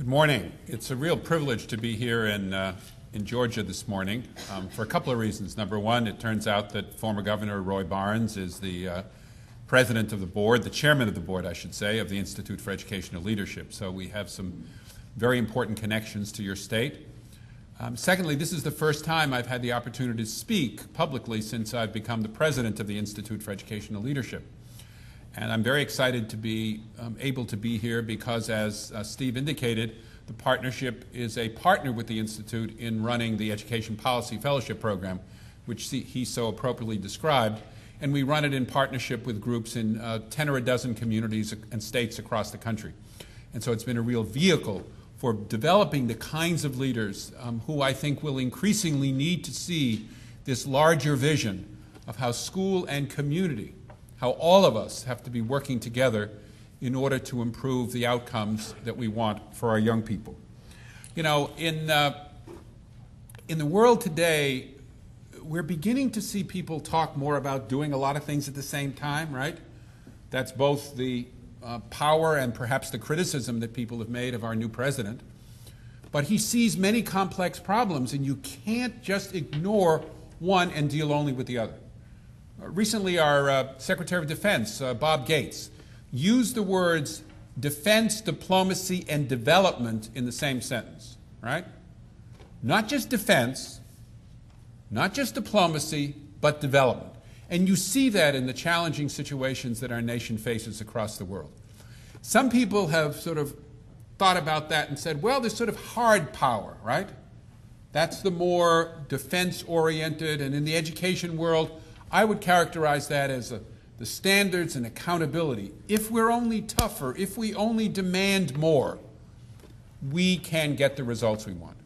Good morning. It's a real privilege to be here in Georgia this morning for a couple of reasons. Number one, it turns out that former Governor Roy Barnes is the president of the board, the chairman of the board, I should say, of the Institute for Educational Leadership. So we have some very important connections to your state. Secondly, this is the first time I've had the opportunity to speak publicly since I've become the president of the Institute for Educational Leadership. And I'm very excited to be able to be here because, as Steve indicated, the partnership is a partner with the Institute in running the Education Policy Fellowship Program, which he so appropriately described. And we run it in partnership with groups in 10 or a dozen communities and states across the country. And so it's been a real vehicle for developing the kinds of leaders who I think will increasingly need to see this larger vision of how school and community, how all of us have to be working together in order to improve the outcomes that we want for our young people. You know, in the world today, we're beginning to see people talk more about doing a lot of things at the same time, right? That's both the power and perhaps the criticism that people have made of our new president. But he sees many complex problems, and you can't just ignore one and deal only with the other. Recently, our Secretary of Defense, Bob Gates, used the words defense, diplomacy, and development in the same sentence, right? Not just defense, not just diplomacy, but development. And you see that in the challenging situations that our nation faces across the world. Some people have sort of thought about that and said, well, there's sort of hard power, right? That's the more defense-oriented, and in the education world, I would characterize that as the standards and accountability. If we're only tougher, if we only demand more, we can get the results we want.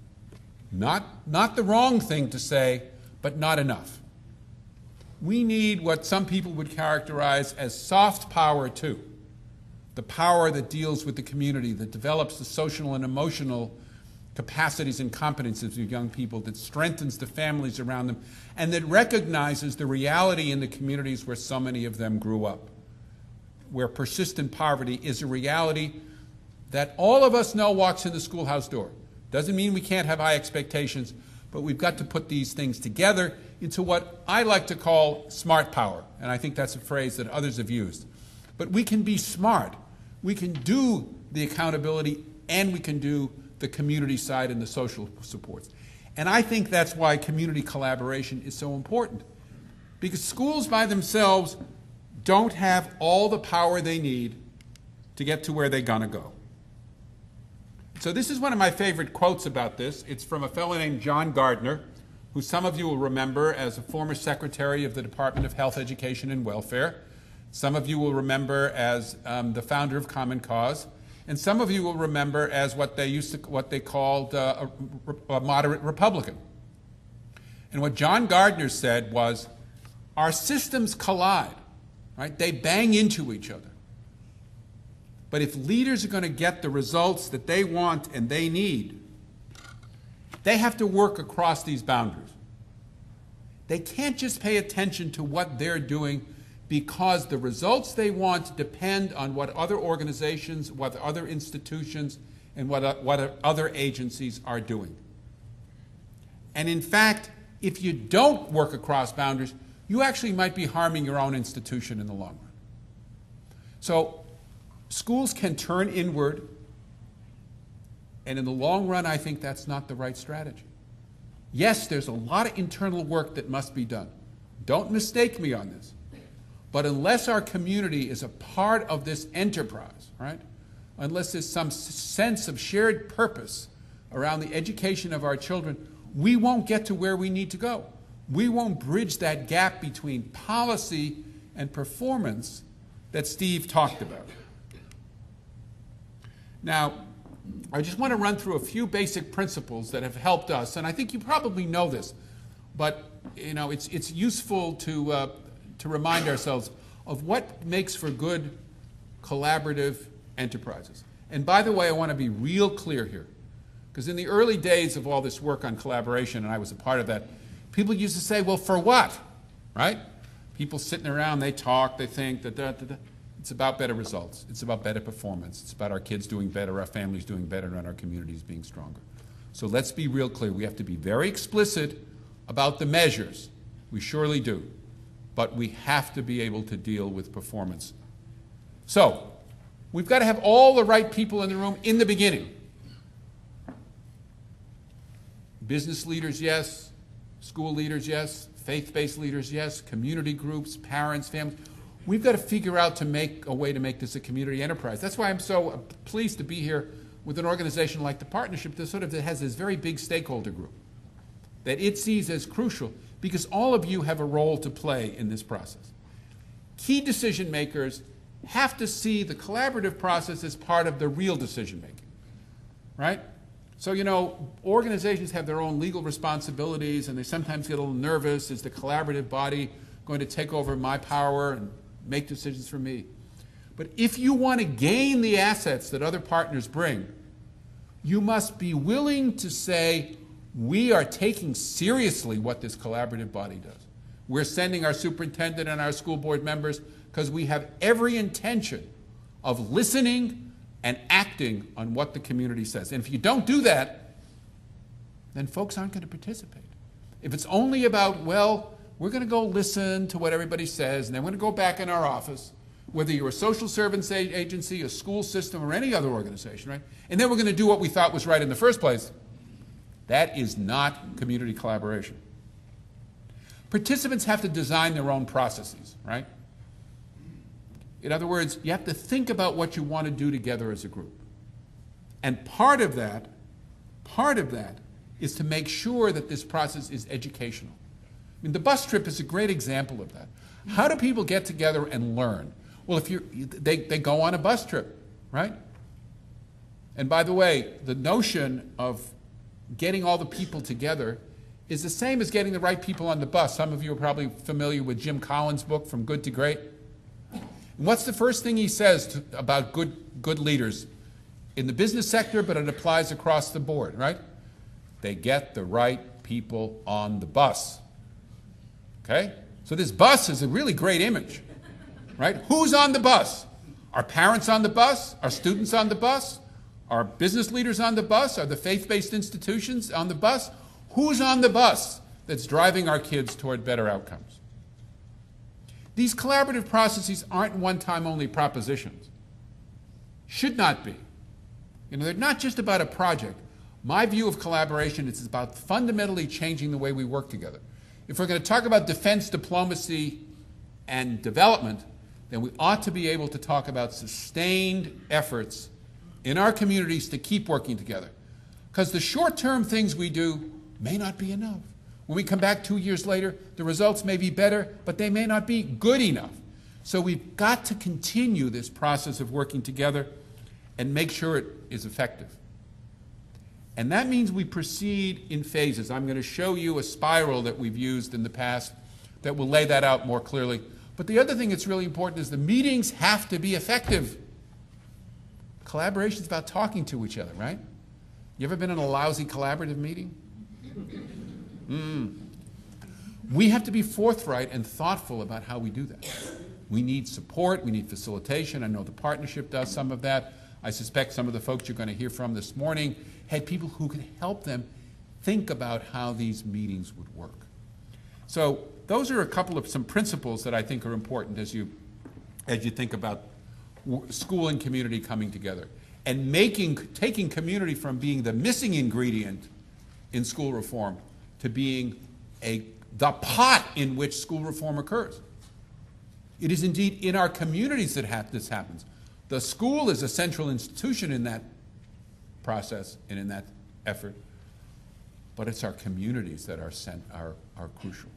Not the wrong thing to say, but not enough. We need what some people would characterize as soft power too. The power that deals with the community, that develops the social and emotional capacities and competencies of young people, that strengthens the families around them, and that recognizes the reality in the communities where so many of them grew up, where persistent poverty is a reality that all of us know walks in the schoolhouse door. Doesn't mean we can't have high expectations, but we've got to put these things together into what I like to call smart power, and I think that's a phrase that others have used. But we can be smart. We can do the accountability, and we can do the community side and the social supports. And I think that's why community collaboration is so important. Because schools by themselves don't have all the power they need to get to where they're going to go. So this is one of my favorite quotes about this. It's from a fellow named John Gardner, who some of you will remember as a former secretary of the Department of Health, Education, and Welfare. Some of you will remember as the founder of Common Cause. And some of you will remember as what they called a moderate Republican. And what John Gardner said was, our systems collide, right? They bang into each other. But if leaders are going to get the results that they want and they need, they have to work across these boundaries. They can't just pay attention to what they're doing, because the results they want depend on what other organizations, what other institutions, and what other agencies are doing. And in fact, if you don't work across boundaries, you actually might be harming your own institution in the long run. So schools can turn inward, and in the long run, I think that's not the right strategy. Yes, there's a lot of internal work that must be done. Don't mistake me on this. But unless our community is a part of this enterprise, right? Unless there's some sense of shared purpose around the education of our children, we won't get to where we need to go. We won't bridge that gap between policy and performance that Steve talked about. Now, I just want to run through a few basic principles that have helped us, and I think you probably know this, but you know, it's useful to remind ourselves of what makes for good collaborative enterprises. And by the way, I want to be real clear here, because in the early days of all this work on collaboration, and I was a part of that, people used to say, well, for what, right? People sitting around, they talk, they think, It's about better results. It's about better performance. It's about our kids doing better, our families doing better, and our communities being stronger. So let's be real clear. We have to be very explicit about the measures. We surely do. But we have to be able to deal with performance. So we've got to have all the right people in the room in the beginning. Business leaders, yes. School leaders, yes. Faith-based leaders, yes. Community groups, parents, families. We've got to figure out to make a way to make this a community enterprise. That's why I'm so pleased to be here with an organization like the Partnership that has this very big stakeholder group that it sees as crucial, because all of you have a role to play in this process. Key decision makers have to see the collaborative process as part of the real decision making, right? So, you know, organizations have their own legal responsibilities, and they sometimes get a little nervous. Is the collaborative body going to take over my power and make decisions for me? But if you want to gain the assets that other partners bring, you must be willing to say, we are taking seriously what this collaborative body does. We're sending our superintendent and our school board members because we have every intention of listening and acting on what the community says. And if you don't do that, then folks aren't going to participate. If it's only about, well, we're going to go listen to what everybody says, and then we're going to go back in our office, whether you're a social service agency, a school system, or any other organization, right? And then we're going to do what we thought was right in the first place. That is not community collaboration. Participants have to design their own processes, right? In other words, you have to think about what you want to do together as a group. And part of that is to make sure that this process is educational. I mean, the bus trip is a great example of that. How do people get together and learn? Well, they go on a bus trip, right? And by the way, the notion of getting all the people together is the same as getting the right people on the bus. Some of you are probably familiar with Jim Collins' book, From Good to Great. And what's the first thing he says about good leaders in the business sector, but it applies across the board, right? They get the right people on the bus. Okay? So this bus is a really great image, right? Who's on the bus? Are parents on the bus? Are students on the bus? Are business leaders on the bus? Are the faith-based institutions on the bus? Who's on the bus that's driving our kids toward better outcomes? These collaborative processes aren't one-time only propositions. Should not be. You know, they're not just about a project. My view of collaboration is about fundamentally changing the way we work together. If we're going to talk about defense, diplomacy, and development, then we ought to be able to talk about sustained efforts in our communities to keep working together. Because the short-term things we do may not be enough. When we come back 2 years later, the results may be better, but they may not be good enough. So we've got to continue this process of working together and make sure it is effective. And that means we proceed in phases. I'm going to show you a spiral that we've used in the past that will lay that out more clearly. But the other thing that's really important is the meetings have to be effective. Collaboration is about talking to each other, right? You ever been in a lousy collaborative meeting? We have to be forthright and thoughtful about how we do that. We need support. We need facilitation. I know the Partnership does some of that. I suspect some of the folks you're going to hear from this morning had people who could help them think about how these meetings would work. So those are a couple of some principles that I think are important as you think about school and community coming together and taking community from being the missing ingredient in school reform to being the pot in which school reform occurs. It is indeed in our communities that this happens. The school is a central institution in that process and in that effort, but it's our communities that are crucial.